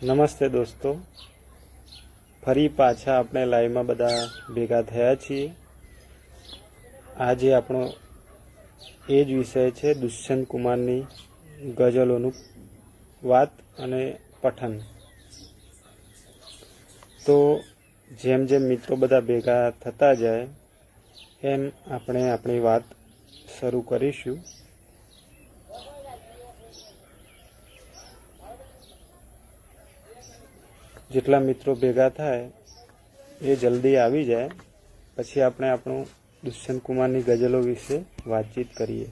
નમસ્તે દોસ્તો, ફરી પાછા આપણે લાઈવમાં બધા ભેગા થયા છીએ। આજે આપણો એ જ વિષય છે દુષ્યંત કુમારની ગઝલોનું વાત અને પઠન। તો જેમ જેમ મિત્રો બધા ભેગા થતા જાય એમ આપણે આપણી વાત શરૂ કરીશું। જેટલા મિત્રો ભેગા થાય એ જલ્દી આવી જાય, પછી આપણે આપણું દુષ્યંત કુમારની ગઝલો વિશે વાતચીત કરીએ।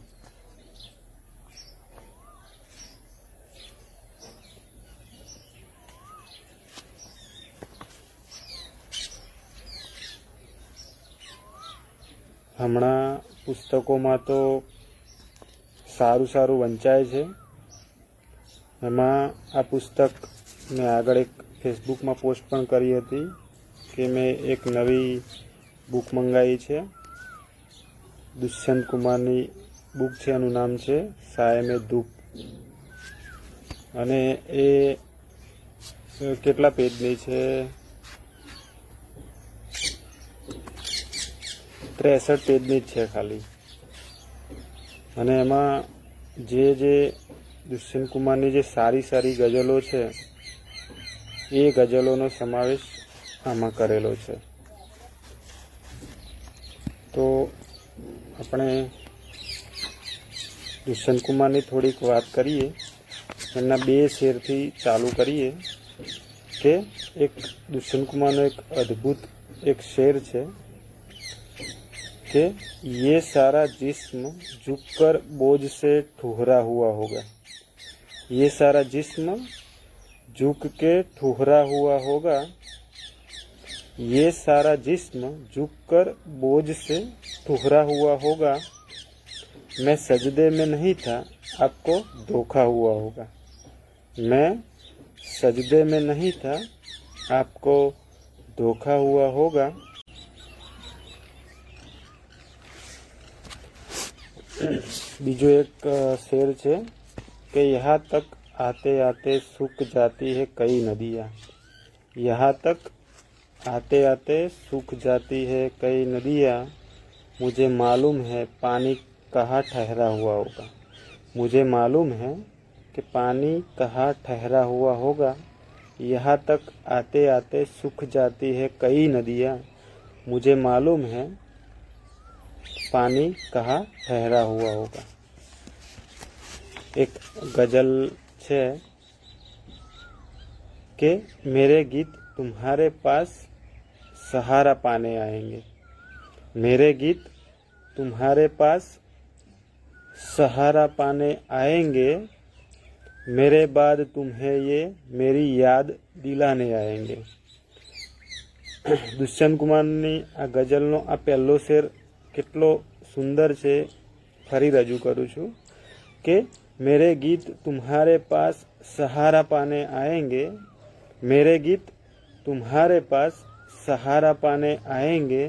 હમણાં પુસ્તકોમાં તો સારું વંચાય છે। એમાં આ પુસ્તક મેં આગળ એક ફેસબુકમાં પોસ્ટ પણ કરી હતી કે મેં એક નવી બુક મંગાવી છે। દુષ્યંત કુમારની બુક છે, એનું નામ છે સાયમે ધૂપ। અને એ કેટલા પેજની છે? 63 પેજની જ છે ખાલી। અને એમાં જે દુષ્યંત કુમારની જે સારી ગઝલો છે એ ગઝલોનો સમાવેશ આમાં કરેલો છે। તો આપણે દુષ્યંત કુમારની થોડીક વાત કરીએ। એમના 2 શેરથી ચાલુ કરીએ કે એક દુષ્યંત કુમારનો એક અદ્ભુત એક શેર છે कि ये सारा जिस्म झुककर बोझ से ठुहरा हुआ होगा। ये सारा जिस्म झुक के ठुहरा हुआ होगा। ये सारा जिस्म झुककर बोझ से ठुहरा हुआ होगा। मैं सजदे में नहीं था, आपको धोखा हुआ होगा। मैं सजदे में नहीं था, आपको धोखा हुआ होगा। बीजो एक शेर है कि यहाँ तक आते आते सूख जाती है कई नदियाँ। यहाँ तक आते आते सूख जाती है कई नदियाँ। मुझे मालूम है पानी कहाँ ठहरा हुआ होगा। मुझे मालूम है कि पानी कहाँ ठहरा हुआ होगा। यहाँ तक आते आते सूख जाती है कई नदियाँ। मुझे मालूम है पानी कहाँ ठहरा हुआ होगा। एक गजल है कि मेरे गीत तुम्हारे पास सहारा पाने आएंगे। मेरे गीत तुम्हारे पास सहारा पाने आएंगे। मेरे बाद तुम्हें ये मेरी याद दिलाने आएंगे। દુષ્યંત કુમારની આ ગઝલનો આ પહેલો શેર કેટલો સુંદર છે, ફરી રજૂ કરું છું કે मेरे गीत तुम्हारे पास सहारा पाने आएंगे। मेरे गीत तुम्हारे पास सहारा पाने आएंगे।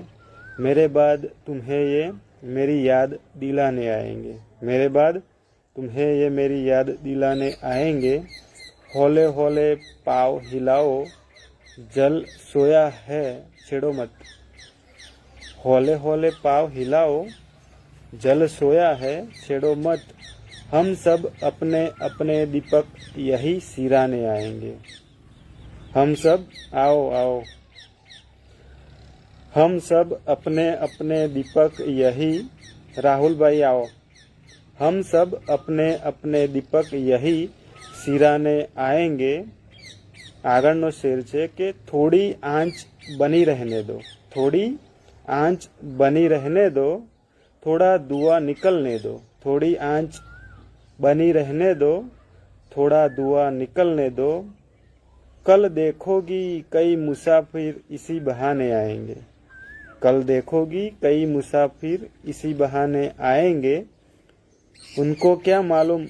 मेरे बाद तुम्हें ये मेरी याद दिलाने आएंगे। मेरे बाद तुम्हें ये मेरी याद दिलाने आएंगे। हौले हौले पाँव हिलाओ, जल सोया है छेड़ो मत। हौले हौले पाँव हिलाओ, जल सोया है छेड़ो मत। हम सब अपने अपने दीपक यही सिराने आएंगे। हम सब आओ आओ, हम सब अपने अपने दीपक यही, राहुल भाई आओ। हम सब अपने अपने दीपक यही सिराने आएंगे। આગળનો શેર છે કે થોડી આંચ બની રહેને દો, થોડી આંચ બની रहने दो, थोड़ा धुआं निकलने दो। थोड़ी आंच बनी रहने दो, थोड़ा धुआं निकलने दो। कल देखोगी कई मुसाफिर इसी बहाने आएंगे। कल देखोगी कई मुसाफिर इसी बहाने आएंगे। उनको क्या मालूम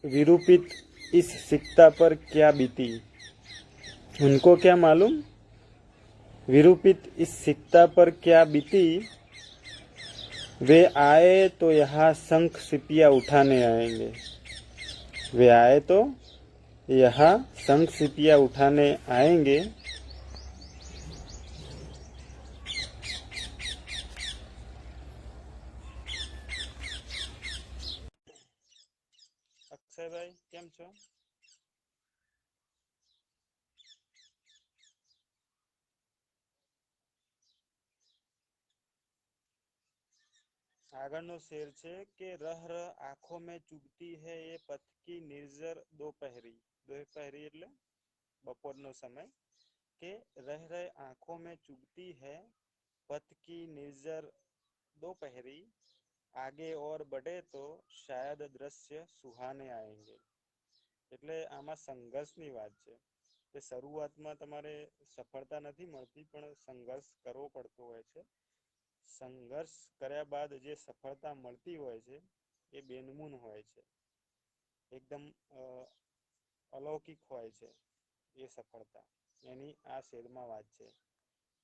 विरूपित इस सिक्ता पर क्या बीती। उनको क्या मालूम विरूपित इस सिक्ता पर क्या बीती। वे आए तो यहाँ शंख सिपिया उठाने आएंगे। वे आए तो यहाँ शंख सीपियाँ उठाने आएंगे। અક્ષયભાઈ કેમ છો? આગળનો શેર છે કે રહ રહ આંખો મેં ચૂભતી હૈ એ પથ કી નિર્જર દોપહેરી. દોપહેરી એટલે બપોરનો સમય. કે રહ રહ આંખો મેં ચૂભતી હૈ पथ की निर्जर दोपहरी आगे और बढ़े तो शायद દ્રશ્ય સુહાને આएंगे. એટલે આમાં સંઘર્ષની વાત છે કે શરૂઆતમાં તમારે સફળતા નથી મળતી પણ સંઘર્ષ કરવો પડતો હોય છે. સંઘર્ષ કર્યા બાદ જે સફળતા મળતી હોય છે એ બેનમૂન હોય છે, એકદમ અલૌકિક હોય છે એ સફળતા. એની આ શેરમાં વાત છે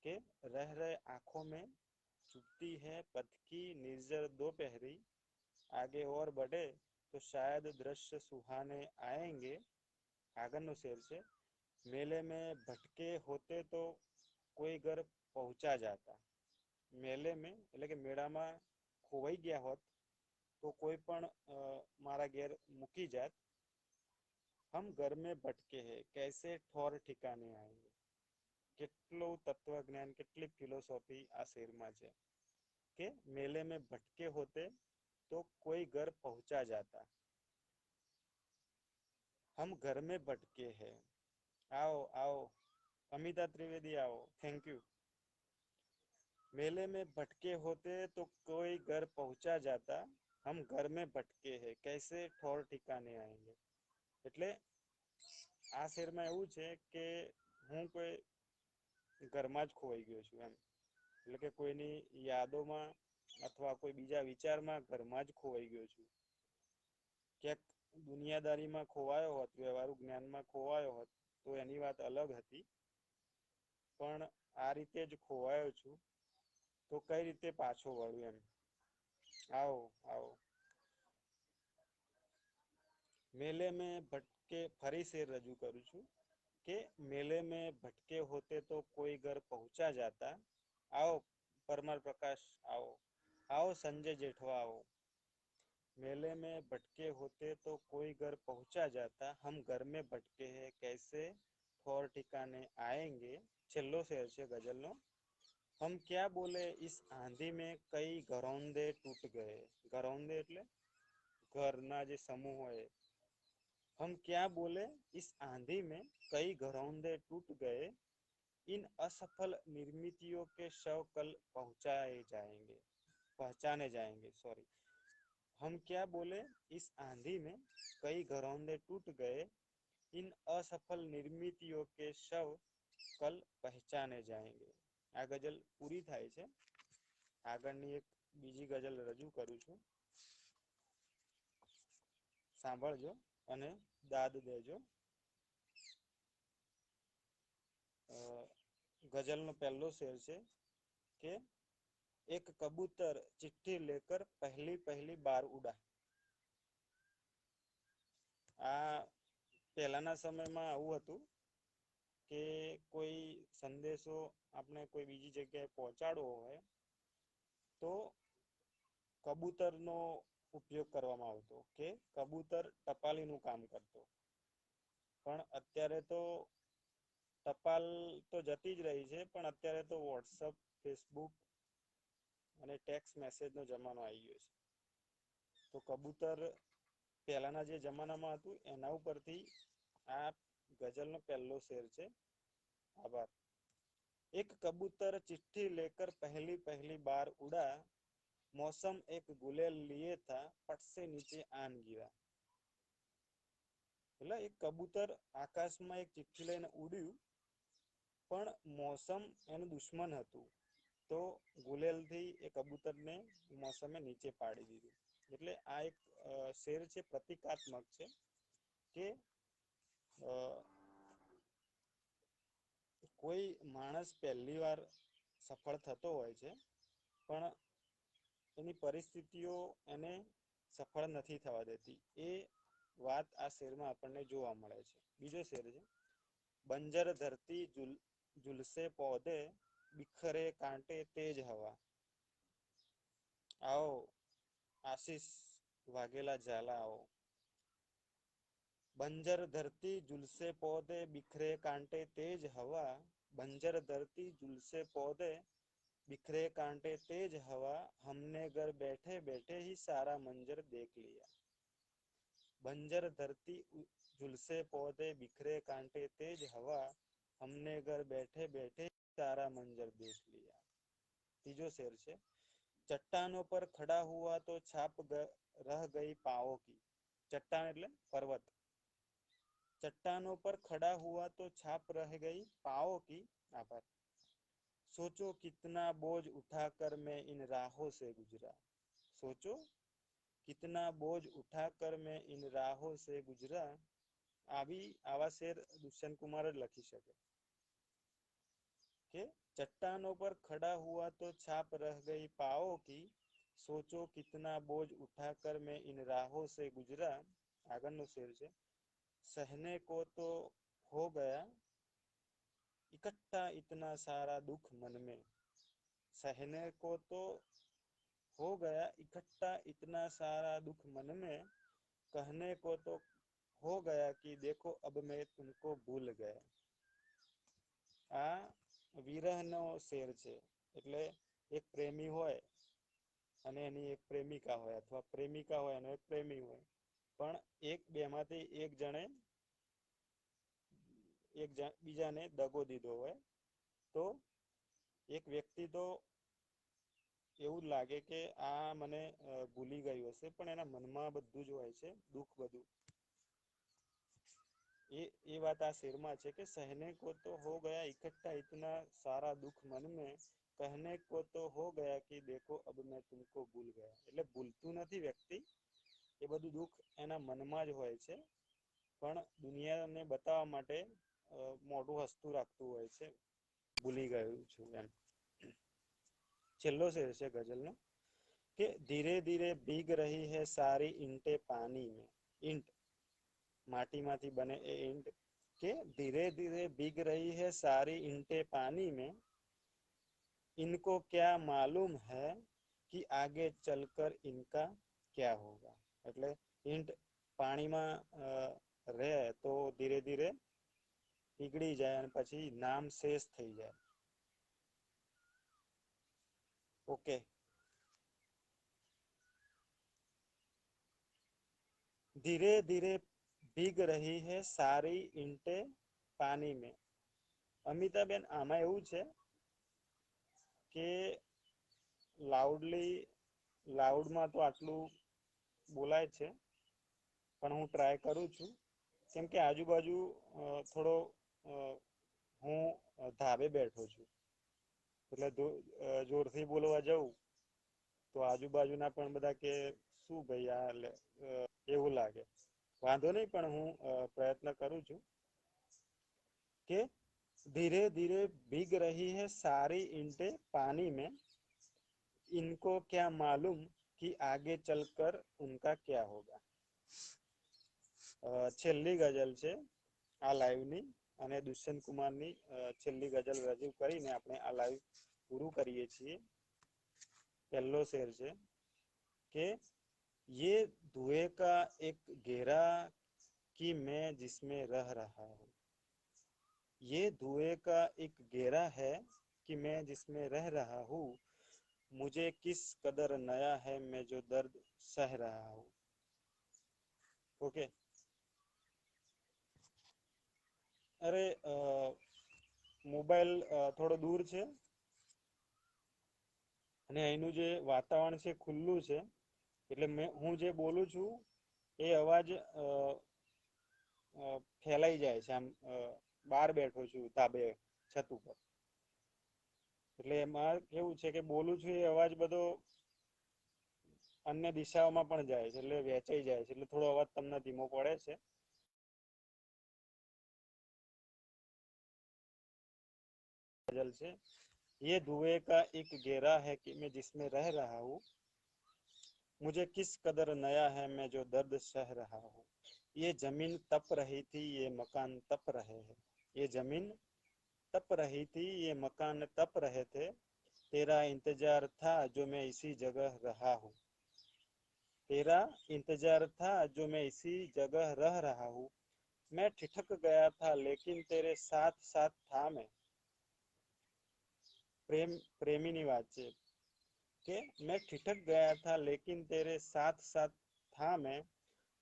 કે રહ રહ આંખોं में चुभती है पथ की निर्जर दोपहरी आगे और बढ़े तो शायद दृश्य सुहाने आएंगे. આગળનો શેર છે मेले में भटके होते तो कोई घर पहुंचा जाता. मेले में એટલે કે મેળામાં ખોવાઈ ગયા હોત તો કોઈ પણ મારા ઘેર મૂકી જાત. हम घर में भटके हैं कैसे ठौर ठिकाने आएंगे. કેટલું તત્વજ્ઞાન, કેટલી ફિલોસોફી આ શેરમાં છે કે મેલે में भटके होते तो कोई घर पहुंचा जाता. हम घर में भटके हैं. आओ आओ अमिता त्रिवेदी आओ, थैंक यू. मेले में भटके होते तो कोई घर पहुंचा जाता. हम घर में भटके हैं कैसे ठौर ठिकाने आएंगे. એટલે આ શેરમાં એવું છે કે હું કોઈ ઘરમાં જ ખોવાઈ ગયો છું એમ. એટલે કે કોઈની યાદોમાં અથવા કોઈ બીજા વિચારમાં ઘરમાં જ ખોવાઈ ગયો છું. ક્યાંક દુનિયાદારીમાં ખોવાયો હોત, વ્યવહારુ જ્ઞાનમાં ખોવાયો હોત તો એની વાત અલગ હતી, પણ આ રીતે જ ખોવાયો છું તો કઈ રીતે પાછો વળું એમ. આવો આવો. मेले में भटके ફરી શેર રજૂ કરું છું કે मेले में भटके होते तो कोई घर पहुंचा जाता. आओ परमार प्रकाश आओ, आओ संजय जेठवा आओ. मेले में भटके होते तो कोई घर पहुंचा जाता. हम घर में भटके हैं कैसे ठौर ठिकाने आएंगे. છેલ્લો શેર છે ગઝલનો. हम क्या बोले इस आंधी में कई घरौंदे टूट गए. ઘરौंदे એટલે ઘરના જે સમૂહ હોય. हम क्या बोले इस आंधी में कई घरौंदे टूट गए. इन असफल निर्मितियों के शव कल पहचाने जाएंगे सॉरी. हम क्या बोले इस आंधी में कई घरौंदे टूट गए. इन असफल निर्मितियों के शव कल पहचाने जाएंगे. આ ગઝલ પૂરી થાય છે. આગળની એક બીજી ગઝલ રજૂ કરું છું, સાંભળજો અને દાદ દેજો. ગઝલનો પહેલો શેર છે કે એક કબૂતર ચિઠ્ઠી લેકર પહેલી પહેલી બાર ઉડા. આ પહેલાના સમયમાં આવું હતું કે કોઈ સંદેશો આપણે કોઈ બીજી જગ્યાએ પહોંચાડવો હોય તો કબૂતરનો ઉપયોગ કરવામાં આવતો કે કબૂતર ટપાલીનું કામ કરતો. પણ અત્યારે તો ટપાલ તો જતી જ રહી છે, પણ અત્યારે તો વોટ્સઅપ, ફેસબુક અને ટેક્સ્ટ મેસેજનો જમાનો આવી ગયો છે. તો કબૂતર પહેલાના જે જમાનામાં હતું એના ઉપરથી આ ગઝલનો પહેલો શેર છે. આભાર. એક કબૂતર ચિઠ્ઠી લેકર પહેલી પહેલી બાર ઉડા. मौसम एक गुलेल लिए था पट से नीचे आन गिरा. એટલે એક કબૂતર આકાશમાં એક ચિઠ્ઠી લઈને ઉડ્યું પણ મોસમ એનું દુશ્મન હતું તો ગુલેલથી એ કબૂતરને મોસમે નીચે પાડી દીધું. એટલે આ એક શેર છે, પ્રતિકાત્મક છે કે કોઈ માણસ પહેલી વાર સફળ થતો હોય છે પણ એની પરિસ્થિતિઓ એને સફળ નથી થવા દેતી. એ વાત આ શેરમાં આપણને જોવા મળે છે. બીજો શેર છે, બંજર ધરતી ઝુલસે પૌધે, बिखरे कांटे तेज हवा. आओ आशीष वाघेला झाला आओ. बंजर धरती झुलसे पौधे, बिखरे कांटे तेज हवा. बंजर धरती झुलसे पौधे, बिखरे कांटे तेज हवा. हमने घर बैठे बैठे ही सारा मंजर देख लिया. बंजर धरती झुलसे पौधे, बिखरे कांटे तेज हवा. हमने घर बैठे बैठे सारा मंजर देख लिया. तीजो शेर है, चट्टानों पर खड़ा हुआ तो छाप रह गई पाँवों की. चट्टान એટલે पर्वत. चट्टानों पर खड़ा हुआ तो छाप रह गई पाँवों की. आभार. सोचो कितना बोझ उठाकर मैं इन राहों से गुजरा. सोचो कितना बोझ उठाकर मैं इन राहों से गुजरा. आवा शेर दुष्यंत कुमार જ લખી શકે કે चट्टानों पर खड़ा हुआ तो छाप रह गई पाँवों की. सोचो कितना बोझ उठाकर मैं इन राहों से गुजरा. આગળનો શેર છે, सहने को तो हो गया इकट्ठा इतना सारा दुख मन में. सहने को तो हो गया इकट्ठा इतना सारा दुख मन में. कहने को तो हो गया कि देखो अब मैं तुमको भूल गया. આ વિરહનો શેર છે. એટલે એક પ્રેમી હોય અને એની એક પ્રેમિકા હોય, અથવા પ્રેમિકા હોય અને એક પ્રેમી હોય, પણ એક બેમાંથી એક જણે એક બીજાને દગો દીધો હોય, તો એક વ્યક્તિ તો એવું લાગે કે આ મને ભૂલી ગયું હશે, પણ એના મનમાં બધું જ હોય છે, દુઃખ બધું. ये बात आ शेर में है कि सहने को तो हो गया इकट्ठा इतना सारा दुख मन में. कहने को तो हो गया कि देखो अब मैं तुमको भूल गया. એટલે ભૂલતું નથી વ્યક્તિ, એ બધું દુઃખ એના મનમાં જ હોય છે, પણ દુનિયાને બતાવવા માટે મોઢું હસતું રાખતું હોય છે, ભૂલી ગયું છું એમ. છેલ્લો શેર છે ગઝલનો કે ધીરે ધીરે ભીગ રહી है सारी ईंटें पानी में. ईंट माटीમાંથી बने ए ईंट के धीरे धीरे भीग रही है सारी ईंटें पानी में. इनको क्या मालूम है कि आगे चलकर इनका क्या होगा. એટલે ઈંટ પાણીમાં રહે તો ધીરે ધીરે પીગળી જાય અને પછી નામ શેષ થઈ જાય. ઓકે. धीरे धीरे भीग रही है सारी ईंटें पानी में. અમિતાબેન, આમાં એવું છે કે લાઉડમાં તો આટલું બોલાય છે, પણ હું ટ્રાય કરું છું, કેમ કે આજુબાજુ થોડો હું ધાબે બેઠો છું, એટલે જોરથી બોલવા જાઉં તો આજુબાજુના પણ બધા કે શું ભાઈ આ એવું લાગે. વાંધો નહીં, પણ હું પ્રયત્ન કરું છું કે धीरे धीरे भीग रही है सारी ईंटें पानी में. इनको क्या मालूम कि आगे चलकर उनका क्या होगा. છેલ્લી ગઝલ છે આ લાઈવની, અને દુષ્યંત કુમારની છેલ્લી ગઝલ રજૂ કરીને આપણે આ લાઈવ પૂરું કરીએ છીએ. પહેલો શેર છે કે ये धुएं का एक घेरा कि मैं जिसमें रह रहा हूँ. ये धुएं का एक घेरा है कि मैं जिसमें रह रहा हूँ. मुझे किस कदर नया है मैं जो दर्द सह रहा हूँ. ओके. अरे મોબાઈલ થોડો દૂર છે અને અહીંનું જે વાતાવરણ છે ખુલ્લું છે, એટલે હું જે બોલું છું એ અવાજ ફેલાઈ જાય છે. આમ બહાર બેઠો છું ધાબે, છત ઉપર, એટલે એમાં કેવું છે કે બોલું છું એ અવાજ બધો અન્ય દિશાઓમાં પણ જાય છે, એટલે વહેંચાઈ જાય છે, એટલે થોડો અવાજ તમને ધીમો પડે છે. गजल से, ये धुएं का एक घेरा है कि मैं जिसमें रह रहा हूँ. मुझे किस कदर नया है मैं जो दर्द सह रहा हूँ. ये जमीन तप रही थी, ये मकान तप रहे हैं। ये जमीन तप रही थी, ये मकान तप रहे थे। तेरा इंतजार था जो मैं इसी जगह रहा हूँ। तेरा इंतजार था जो मैं इसी जगह रह रहा हूँ। मैं ठिठक गया था लेकिन तेरे साथ साथ था मैं। प्रेमिनी वाच्य के मैं ठिठक गया था लेकिन तेरे साथ साथ था मैं।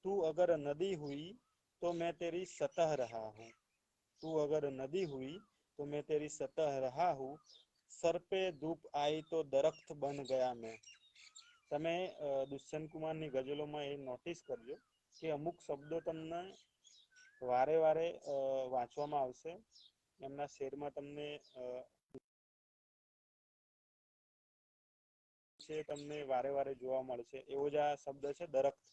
तू अगर नदी हुई तो मैं तेरी सतह रहा हूँ। तू अगर नदी हुई तो मैं तेरी सतह रहा हूँ। सर पे धूप आई तो दरख्त बन गया मैं। તમે દુષ્યંત કુમારની ગઝલોમાં એ નોટિસ કરજો કે અમુક શબ્દો તમને વારે વારે વાંચવામાં આવશે. એમના શેરમાં તમને તમને વારે વારે જોવા મળશે. એવો જ આ શબ્દ છે દરખ્ત,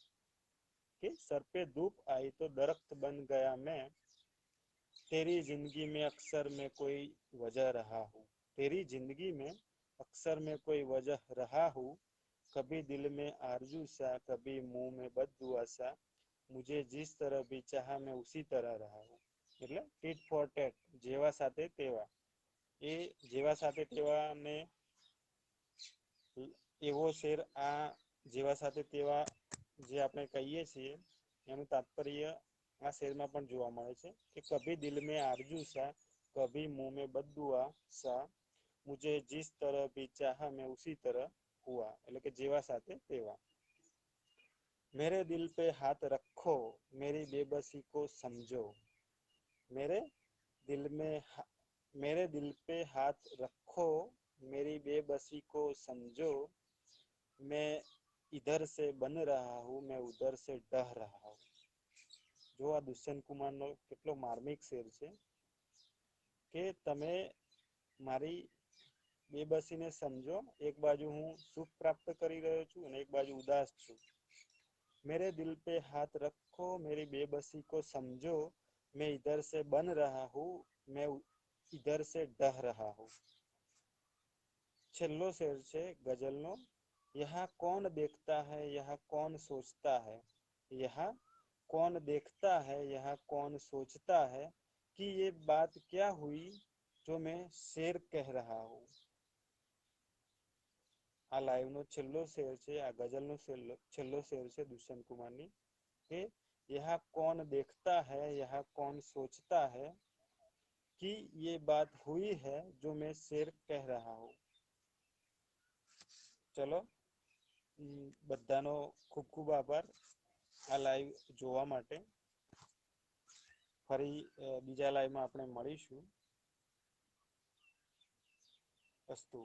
કે સર पे धूप आई तो दरख्त बन गया मैं। तेरी जिंदगी में अक्सर मैं कोई वजह रहा हूँ। तेरी जिंदगी में अक्सर मैं कोई वजह रहा हूँ। कभी दिल में आरजू सा, कभी मुंह में बददुआ सा, मुझे जिस तरह भी चाहा मैं उसी तरह रहा हूँ। એટલે ટીટ ફોર ટેટ, જેવા સાથે તેવા. એ જેવા સાથે તેવા ને એવો શેર, આ જેવા સાથે તેવા જે આપણે કહીએ છીએ એનું તાત્પર્ય આ શેરમાં પણ જોવા મળે છે કે કભી દિલ में आरजू सा, कभी मुंह में बददुआ सा, मुझे जिस तरह भी चाहा मैं उसी तरह हुआ. એટલે કે જેવા સાથે તેવા. मेरे दिल पे हाथ रखो, मेरी बेबसी को समझो. मेरे दिल में मेरे दिल पे हाथ रखो, मेरी बेबसी को समझो. मैं इधर से बन रहा हूँ, मैं उधर से डह रहा हूँ. જો આ દુષ્યંત કુમારનો કેટલો માર્મિક શેર છે કે તમે મારી બેબસીને સમજો. એક બાજુ હું સુખ પ્રાપ્ત કરી રહ્યો છું અને એક બાજુ ઉદાસ છું. मेरे दिल पे हाथ रखो, मेरी बेबसी को समझो. मैं इधर से बन रहा हूँ, मैं इधर से डह रहा हूँ. छेल्लो शेर छे गजलनो. यहाँ कौन देखता है, यहाँ कौन सोचता है. यहाँ कौन देखता है, यहाँ कौन सोचता है कि ये बात क्या हुई जो मैं शेर कह रहा हूँ. આ લાઈવનો છેલ્લો શેર છે, આ ગઝલનો છેલ્લો શેર છે દુષ્યંત કુમારની, કે यहाँ कौन देखता है, यहाँ कौन सोचता है कि ये बात हुई है जो मैं शेर कह रहा हूँ. ચલો, બધાનો ખૂબ ખૂબ આભાર આ લાઈવ જોવા માટે. ફરી બીજા લાઈવમાં આપણે મળીશું. અસ્તુ.